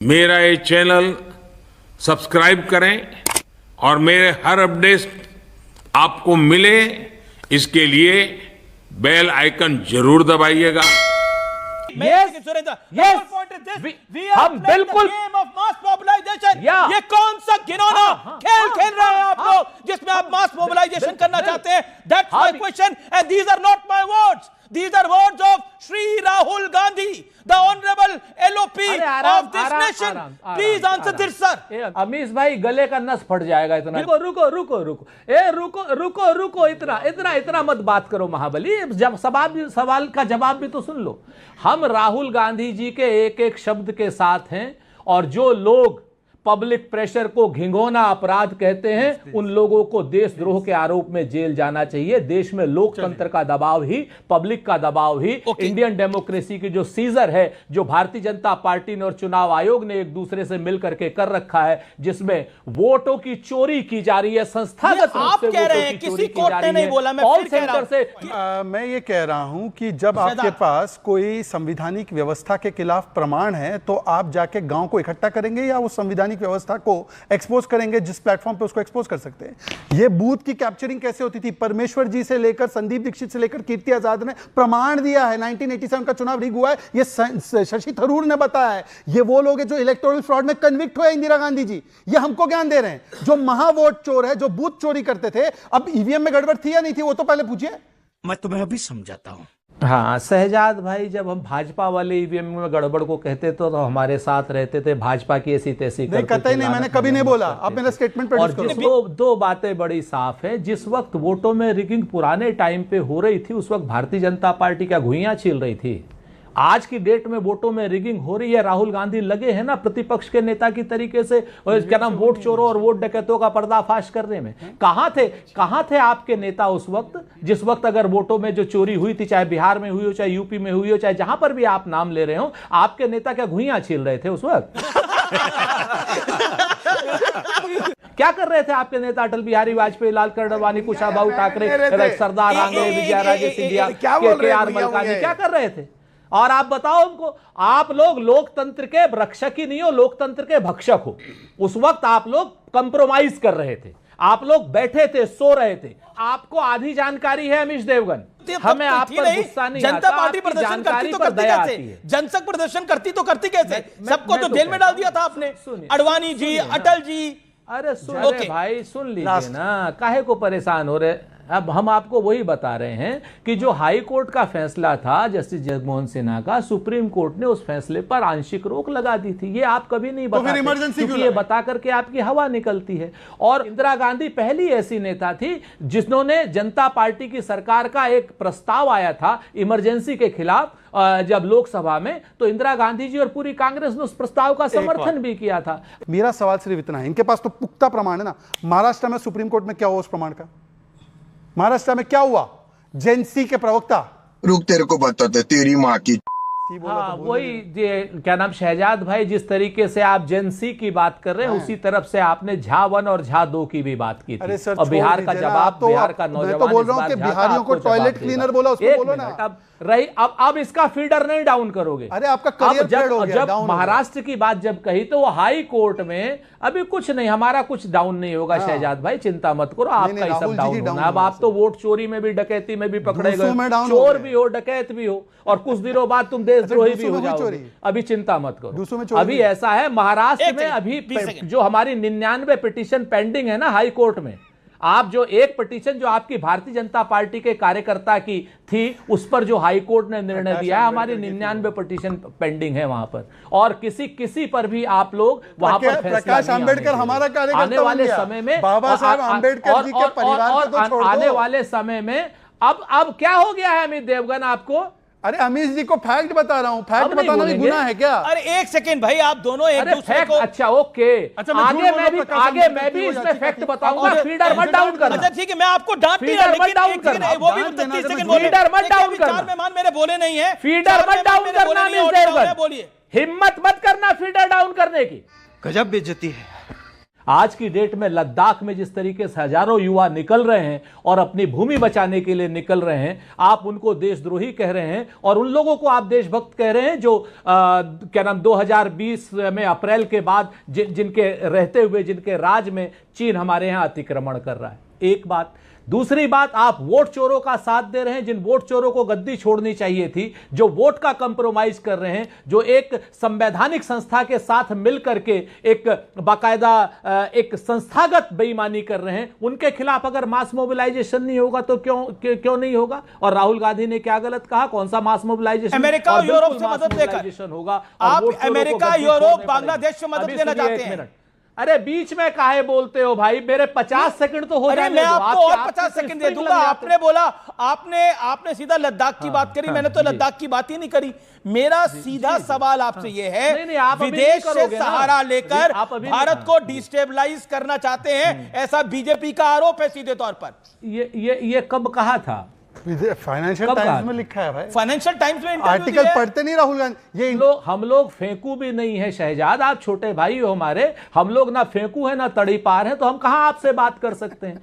मेरा ये channel subscribe करें और मेरे हर अपडेट आपको मिले इसके लिए बेल आइकन जरूर दबाइएगा। हम बिल्कुल ये कौन सा घिनौना खेल खेल रहे हैं आप लोग जिसमें आप मास मोबिलाइजेशन करना चाहते हैं? That's my question and these are not my words, these are words of Shri Rahul Gandhi, the honorable LOP of this nation. Please answer this, sir. Amish भाई गले का नस फट जाएगा इतना। रुको इतना मत बात करो महाबली। जब सवाल का जवाब भी तो सुन लो। हम राहुल गांधी जी के एक एक शब्द के साथ हैं और जो लोग पब्लिक प्रेशर को घिंगोना अपराध कहते हैं उन लोगों को देशद्रोह के आरोप में जेल जाना चाहिए। देश में लोकतंत्र का दबाव ही, पब्लिक का दबाव ही, इंडियन डेमोक्रेसी की जो सीजर है, जो भारतीय जनता पार्टी ने और चुनाव आयोग ने एक दूसरे से मिलकर के कर रखा है, जिसमें वोटों की चोरी की जा रही है, संस्थागत आप कह रहे हैं किसी कोर्ट ने नहीं बोला, मैं फिर कह रहा हूं। मैं ये कह रहा हूं कि जब आपके पास कोई संवैधानिक व्यवस्था के खिलाफ प्रमाण है तो आप जाके गांव को इकट्ठा करेंगे या उस संविधानिक व्यवस्था को एक्सपोज करेंगे जिस प्लेटफॉर्म पे उसको एक्सपोज कर सकते हैं। ये बूथ की कैप्चरिंग कैसे होती थी? परमेश्वर जी से लेकर संदीप दीक्षित से लेकर कीर्ति आजाद ने प्रमाण दिया है। 1987 का चुनाव रिग हुआ है, ये शशि थरूर ने बताया है। ये वो लोग हैं जो इलेक्टोरल फ्रॉड में कन्विक्ट हुए। इंदिरा गांधी जी ये हमको ज्ञान दे रहे हैं। जो महावोट चोर है, जो बूथ चोरी करते थे, अब ईवीएम में गड़बड़ थी या नहीं थी वो तो पहले पूछिए। मैं तुम्हें अभी समझाता हूं। हाँ शहजाद भाई, जब हम भाजपा वाले ईवीएम में गड़बड़ को कहते तो हमारे साथ रहते थे, भाजपा की ऐसी तैसी नहीं कहते ही नहीं, मैंने कभी नहीं बोला। आप मेरा स्टेटमेंट और दो बातें बड़ी साफ है। जिस वक्त वोटों में रिगिंग पुराने टाइम पे हो रही थी उस वक्त भारतीय जनता पार्टी क्या घुइयां छील रही थी? आज की डेट में वोटों में रिगिंग हो रही है, राहुल गांधी लगे हैं ना प्रतिपक्ष के नेता की तरीके से क्या नाम वोट चोरों और वोट डकैतों का पर्दाफाश करने में। कहां थे आपके नेता उस वक्त, जिस वक्त अगर वोटों में जो चोरी हुई थी, चाहे बिहार में हुई हो, चाहे यूपी में हुई हो, चाहे जहां पर भी आप नाम ले रहे हो, आपके नेता क्या घुइयां छील रहे थे उस वक्त? क्या कर रहे थे आपके नेता? अटल बिहारी वाजपेयी, लालकृष्ण अडवाणी, कुशाभाऊ ठाकरे, सरदार आंग्रे, विजयाराजे सिंधिया, के.आर. मलकानी क्या कर रहे थे? और आप बताओ हमको, आप लोग लोकतंत्र के रक्षक ही नहीं हो, लोकतंत्र के भक्षक हो। उस वक्त आप लोग कंप्रोमाइज कर रहे थे, आप लोग बैठे थे, सो रहे थे। आपको आधी जानकारी है अमीश देवगन, हमें आप पर गुस्सा नहीं आता। जनता पार्टी प्रदर्शन करती तो करती कैसे? जनसंघ प्रदर्शन करती तो करती कैसे? सबको तो जेल में डाल दिया था आपने, अडवाणी जी, अटल जी। अरे भाई सुन लीजिए ना, काहे को परेशान हो रहे? अब हम आपको वही बता रहे हैं कि जो हाई कोर्ट का फैसला था जस्टिस जगमोहन सिन्हा का, सुप्रीम कोर्ट ने उस फैसले पर आंशिक रोक लगा दी थी। ये आप कभी नहीं बताते क्योंकि ये बता करके आपकी हवा निकलती है। और इंदिरा गांधी पहली ऐसी नेता थी जिन्होंने जनता पार्टी की सरकार का एक प्रस्ताव आया था इमरजेंसी के खिलाफ जब लोकसभा में, तो इंदिरा गांधी जी और पूरी कांग्रेस ने उस प्रस्ताव का समर्थन भी किया था। मेरा सवाल सिर्फ इतना है, इनके पास तो पुख्ता प्रमाण है ना। महाराष्ट्र में सुप्रीम कोर्ट में क्या हुआ उस प्रमाण का? महाराष्ट्र में क्या हुआ? जेएनसी के प्रवक्ता, रुक तेरे को बताते तेरी माँ की। हाँ वही क्या नाम शहजाद भाई, जिस तरीके से आप जेएनसी की बात कर रहे हैं उसी तरफ से आपने झा 1 और झा 2 की भी बात की थी। और बिहार का जवाब, बिहार का नौजवान, तो बोल रहा हूं कि बिहारियों को टॉयलेट क्लीनर बोला, उसको बोलो ना। अब इसका फीडर नहीं डाउन करोगे। अरे आपका करियर हो गया। जब महाराष्ट्र की बात जब कही तो वो हाई कोर्ट में अभी कुछ नहीं, हमारा कुछ डाउन नहीं होगा। शहजाद भाई चिंता मत करो, आपका ही सब डाउन होना। अब आप तो वोट चोरी में भी, डकैती में भी पकड़े गए, चोर भी हो, डकैत भी हो, और कुछ दिनों बाद तुम देशद्रोही भी हो जाओगे। अभी चिंता मत करो। अभी ऐसा है महाराष्ट्र में, अभी जो हमारी 99 पिटीशन पेंडिंग है ना हाई कोर्ट में, आप जो एक पिटीशन जो आपकी भारतीय जनता पार्टी के कार्यकर्ता की थी उस पर जो हाई कोर्ट ने निर्णय दिया है, हमारी 99 पिटीशन पेंडिंग है वहां पर। और किसी पर भी आप लोग वहां पर प्रकाश आंबेडकर हमारा कार्यकर्ता आने वाले समय में, बाबा साहब आंबेडकर जी के परिवार को तो छोड़ दो। आने वाले समय में अब क्या हो गया है अमित देवगन आपको? अरे अमीश जी को फैक्ट बता रहा हूं, फैक्ट बताना भी गुनाह है क्या? अरे एक सेकंड भाई, आप दोनों एक दूसरे को। अच्छा ओके, आगे मैं भी इसमें फैक्ट बताऊंगा। फीडर मत डाउन करना। अच्छा ठीक है, मैं आपको डांट नहीं रहा, लेकिन वो भी 30 सेकंड बोले। फीडर मत डाउन करना। चार मेहमान मेरे बोले नहीं है। फीडर मत डाउन करना मिस देवगन, बोलिए। हिम्मत मत करना फीडर डाउन करने की। गजब बेइज्जती है। आज की डेट में लद्दाख में जिस तरीके से हजारों युवा निकल रहे हैं और अपनी भूमि बचाने के लिए निकल रहे हैं, आप उनको देशद्रोही कह रहे हैं और उन लोगों को आप देशभक्त कह रहे हैं जो क्या नाम 2020 में अप्रैल के बाद जिनके रहते हुए जिनके राज में चीन हमारे यहां अतिक्रमण कर रहा है। एक बात। दूसरी बात, आप वोट चोरों का साथ दे रहे हैं, जिन वोट चोरों को गद्दी छोड़नी चाहिए थी, जो वोट का कंप्रोमाइज कर रहे हैं, जो एक संवैधानिक संस्था के साथ मिलकर के एक बाकायदा एक संस्थागत बेईमानी कर रहे हैं, उनके खिलाफ अगर मास मोबिलाइजेशन नहीं होगा तो क्यों नहीं होगा? और राहुल गांधी ने क्या गलत कहा? कौन सा मास मोबिलाइजेशन? अमेरिका और यूरोप से मदद लेकर होगा। आप अमेरिका, यूरोप, बांग्लादेश से मदद लेना चाहते हैं। अरे बीच में काहे बोलते हो भाई? मेरे 50 सेकंड तो हो जाने दो। मैं आपको और 50 सेकंड दे दूंगा। आपने बोला, आपने सीधा लद्दाख की बात करी, मैंने तो लद्दाख की बात ही नहीं करी। मेरा सीधा सवाल आपसे यह है, विदेश से सहारा लेकर भारत को डिस्टेबलाइज करना चाहते हैं, ऐसा बीजेपी का आरोप है सीधे तौर पर। ये कब कहा था? फाइनेंशियल टाइम्स में लिखा है भाई। फाइनेंशियल टाइम्स में आर्टिकल पढ़ते नहीं राहुल गांधी। ये हम लोग फेंकू भी नहीं है शहजाद, आप छोटे भाई हो हमारे। हम लोग ना फेंकू है ना तड़ी पार है, तो हम कहां आपसे बात कर सकते हैं?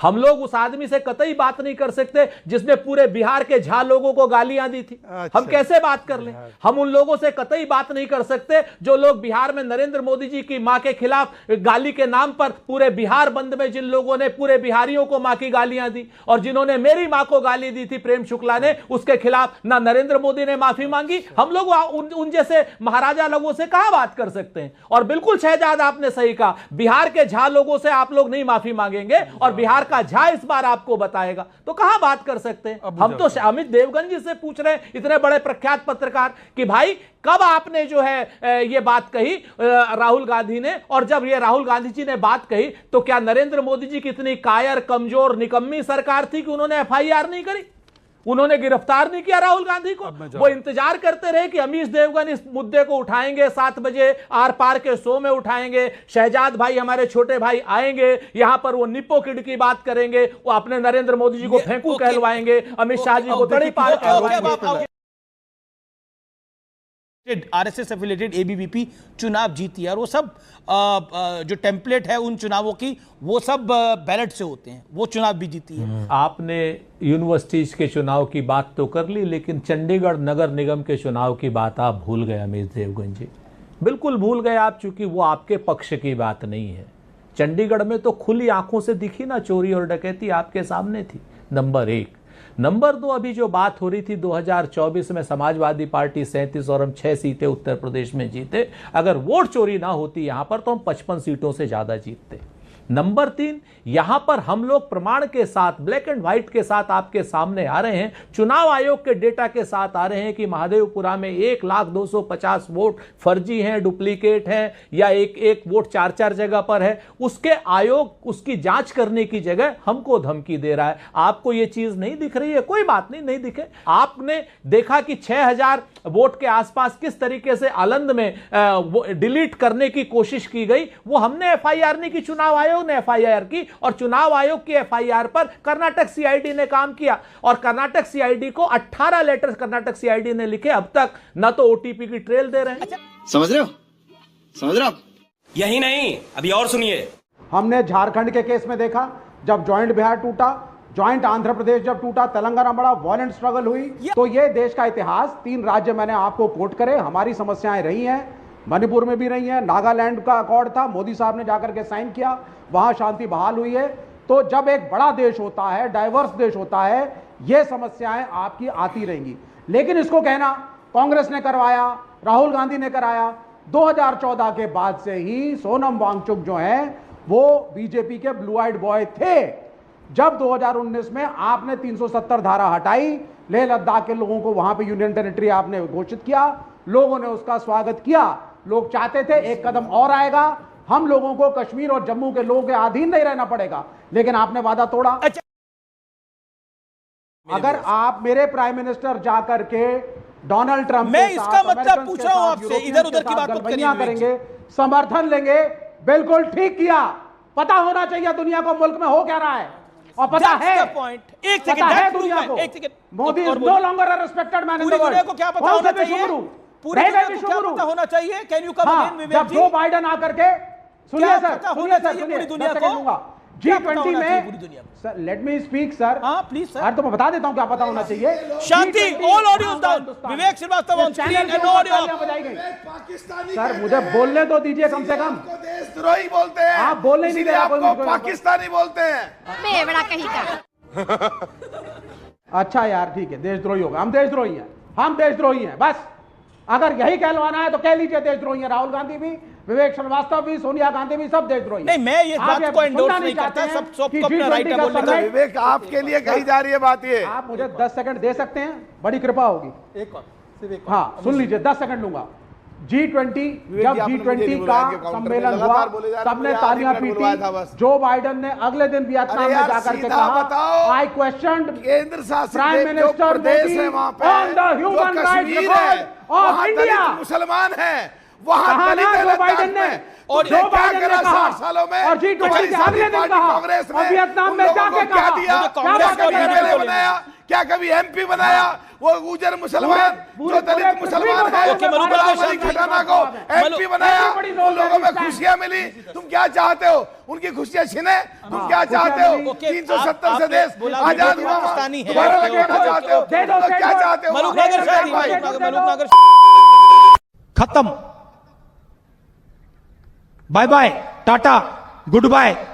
हम लोग उस आदमी से कतई बात नहीं कर सकते जिसने पूरे बिहार के झा लोगों को गालियां दी थी। हम कैसे बात कर लें? हम उन लोगों से कतई बात नहीं कर सकते जो लोग बिहार में नरेंद्र मोदी जी की मां के खिलाफ गाली के नाम पर पूरे बिहार बंद में जिन लोगों ने पूरे बिहारियों को मां की गालियां दी, और जिन्होंने मेरी मां को गाली दी थी प्रेम शुक्ला ने, उसके खिलाफ ना नरेंद्र मोदी ने माफी मांगी। हम लोग उन जैसे महाराजा लोगों से कहां बात कर सकते हैं? और बिल्कुल शहजाद आपने सही कहा, बिहार के झा लोगों से आप लोग नहीं माफी मांगेंगे और बिहार का झा इस बार आपको बताएगा, तो कहां बात कर सकते हैं? हम तो अमित देवगन जी से पूछ रहे हैं, इतने बड़े प्रख्यात पत्रकार, कि भाई कब आपने जो है ये बात कही राहुल गांधी ने? और जब ये राहुल गांधी जी ने बात कही तो क्या नरेंद्र मोदी जी की इतनी कायर, कमजोर, निकम्मी सरकार थी कि उन्होंने एफआईआर नहीं करी? उन्होंने गिरफ्तार नहीं किया राहुल गांधी को? वो इंतजार करते रहे कि अमीश देवगन इस मुद्दे को उठाएंगे, 7 बजे आर पार के शो में उठाएंगे, शहजाद भाई हमारे छोटे भाई आएंगे, यहां पर वो निप्पो किड की बात करेंगे, वो अपने नरेंद्र मोदी जी को फेंकू कहलवाएंगे, अमित शाह जी को तड़ी पार कहलवाएंगे। आरएसएस एफिलिएटेड एबीवीपी चुनाव जीती है, और वो सब जो टेम्पलेट है उन चुनावों की, वो सब बैलेट से होते हैं, वो चुनाव भी जीती है। आपने यूनिवर्सिटीज के चुनाव की बात तो कर ली, लेकिन चंडीगढ़ नगर निगम के चुनाव की बात आप भूल गए अमित देवगन जी, बिल्कुल भूल गए आप, चूंकि वो आपके पक्ष की बात नहीं है। चंडीगढ़ में तो खुली आंखों से दिखी ना चोरी और डकैती, आपके सामने थी, नंबर 1। नंबर 2, अभी जो बात हो रही थी 2024 में समाजवादी पार्टी 37 और हम 6 सीटें उत्तर प्रदेश में जीते, अगर वोट चोरी ना होती यहां पर तो हम 55 सीटों से ज्यादा जीतते। नंबर 3, यहां पर हम लोग प्रमाण के साथ, ब्लैक एंड व्हाइट के साथ आपके सामने आ रहे हैं, चुनाव आयोग के डेटा के साथ आ रहे हैं कि महादेवपुरा में 1,250 वोट फर्जी हैं, डुप्लीकेट हैं, या एक वोट 4 जगह पर है। उसके आयोग उसकी जांच करने की जगह हमको धमकी दे रहा है। आपको यह चीज नहीं दिख रही है? कोई बात नहीं, नहीं दिखे। आपने देखा कि 6,000 वोट के आसपास किस तरीके से आलंद में डिलीट करने की कोशिश की गई, वो हमने एफआईआर नहीं की, चुनाव आयोग ने एफआईआर की, और चुनाव आयोग की एफआईआर पर कर्नाटक सीआईडी ने काम किया, और कर्नाटक सीआईडी को 18 लेटर कर्नाटक सीआईडी ने लिखे, अब तक ना तो ओटीपी की ट्रेल दे रहे हैं। समझ रहे हो? यही नहीं, अभी और सुनिए। हमने झारखंड के केस में देखा, जब ज्वाइंट बिहार टूटा, ज्वाइंट आंध्र प्रदेश जब टूटा, तेलंगाना बड़ा वायलेंट स्ट्रगल हुई। तो ये देश का इतिहास, 3 राज्य मैंने आपको कोट करे, हमारी समस्याएं रही हैं, मणिपुर में भी रही है, नागालैंड का अकॉर्ड था, मोदी साहब ने जाकर के साइन किया, वहां शांति बहाल हुई है। तो जब एक बड़ा देश होता है, डाइवर्स देश होता है, ये समस्याएं आपकी आती रहेंगी। लेकिन इसको कहना कांग्रेस ने करवाया, राहुल गांधी ने कराया, 2014 के बाद से ही सोनम वांगचुक जो है वो बीजेपी के ब्लू आइड बॉय थे। जब 2019 में आपने 370 धारा हटाई, लेह लद्दाख के लोगों को वहां पे यूनियन टेरिटरी आपने घोषित किया, लोगों ने उसका स्वागत किया। लोग चाहते थे एक कदम और आएगा, हम लोगों को कश्मीर और जम्मू के लोगों के अधीन नहीं रहना पड़ेगा, लेकिन आपने वादा तोड़ा। अगर आप मेरे प्राइम मिनिस्टर जाकर के डोनाल्ड ट्रंप, मैं इसका मतलब पूछ रहा हूं आपसे, इधर उधर की बात मत करेंगे, समर्थन लेंगे, बिल्कुल ठीक किया। पता होना चाहिए दुनिया को मुल्क में हो क्या रहा है, और पता है एक सेकंड दुनिया को, Modi is no longer a respected man in the world. को क्या पता होना चाहिए? पूरी रह दुनिया गए को विश्व क्या गुरु। पता होना चाहिए? कैन यू कम हाँ, अगेन विवेक जब जी? जो बाइडन आकर के सुनिए क्या सर, पता सुनिए होना सर, चाहिए सुनिए, पूरी दुनिया 10 सेकंड को? दूंगा। क्या पता G20 होना चाहिए में पूरी दुनिया को? Sir, let me speak sir. हाँ, प्लीज सर। अरे तो मैं बता देता हूं क्या पता होना चाहिए। शांति, G20 all audios down. Hindustan. Vivek Srivastava on ये screen चैनल के and ऊपर audio. तालियां बजाई गई। पाकिस्तानी सर मुझे बोलने तो दीजिए कम से कम। देशद्रोही बोलते हैं। आप बोलने ही नहीं दे रहा कोई आपको मुझको। पाकिस्तानी बोलते हैं। बेवड़ा कहीं का। अच्छा यार ठीक है, देशद्रोही होगा। हम देशद्रोही हैं, हम देशद्रोही हैं। बस अगर यही कहलवाना है तो कह लीजिए देशद्रोही है। राहुल गांधी भी, विवेक श्रीवास्तव भी, सोनिया गांधी भी, सब देशद्रोही हैं। नहीं, मैं ये आप बात ये को endorse सुनना नहीं चाहते करता। हैं सबको कि अपना right है G20 का बोलने का। summit- विवेक आपके लिए कही जा रही है बात ये। आप मुझे 10 सेकंड दे सकते हैं, बड़ी कृपा होगी। एक और सिर्फ एक हाँ सुन लीजिए, 10 सेकंड लूंगा। G20 विवेक जब जी, आपने मुझे G20 नहीं का बुलाया कि काउंटर में सम्मेलन हुआ, लगातार बोले जा रहे हैं, सबने मुझे तालियां आधे मिनट बुलवाया था पीटी। बस। जो बाइडन ने अगले दिन वियतनाम अरे में यार, जाकर के सीधा कहा, बताओ। आई क्वेश्चन केंद्र शासित प्राइम जो मिनिस्टर प्रदेश मोदी है वहां पे ऑन द जो ह्यूमन राइट्स कश्मीर है, रिकॉर्ड ऑफ वहां इंडिया। दलित मुसलमान है, वहां कहा दलित ना है जो लद्दाख बाइडन ने, में। और तुमने जो क्या बाइडन ने करा कहा, 60 सालों में? और G20 तुम्हारी के अगले दिन पार्टी कहा, कांग्रेस और ने वियतनाम उन में लोगों जाके को क्या कहा, दिया? मुझे क्या कांग्रेस कभी और एमएलए बीजेपी को बनाया? क्या कभी एमपी बनाया? वो गुजर मुसलमान पूरे जो दलित पृथ्वी मुसलमान को है, ओके, मलूक गुलाम नगर अली शांति। खटाना को एमपी बनाया। बड़ी उन लोगों में रोल है, खुशियां मिली। तुम क्या चाहते हो? उनकी खुशियां छीने? तुम क्या चाहते हो? ओके, 370 से आपने देश बोला आजाद विवेक हुआ। पाकिस्तानी है। दोबारा ओके, लगाना ओके, चाहते हो? दे दो, तो दे क्या दो। चाहते हो? मलूक नगर शांति, भाई, मलूक नगर खत्म। Bye bye, tata, good bye.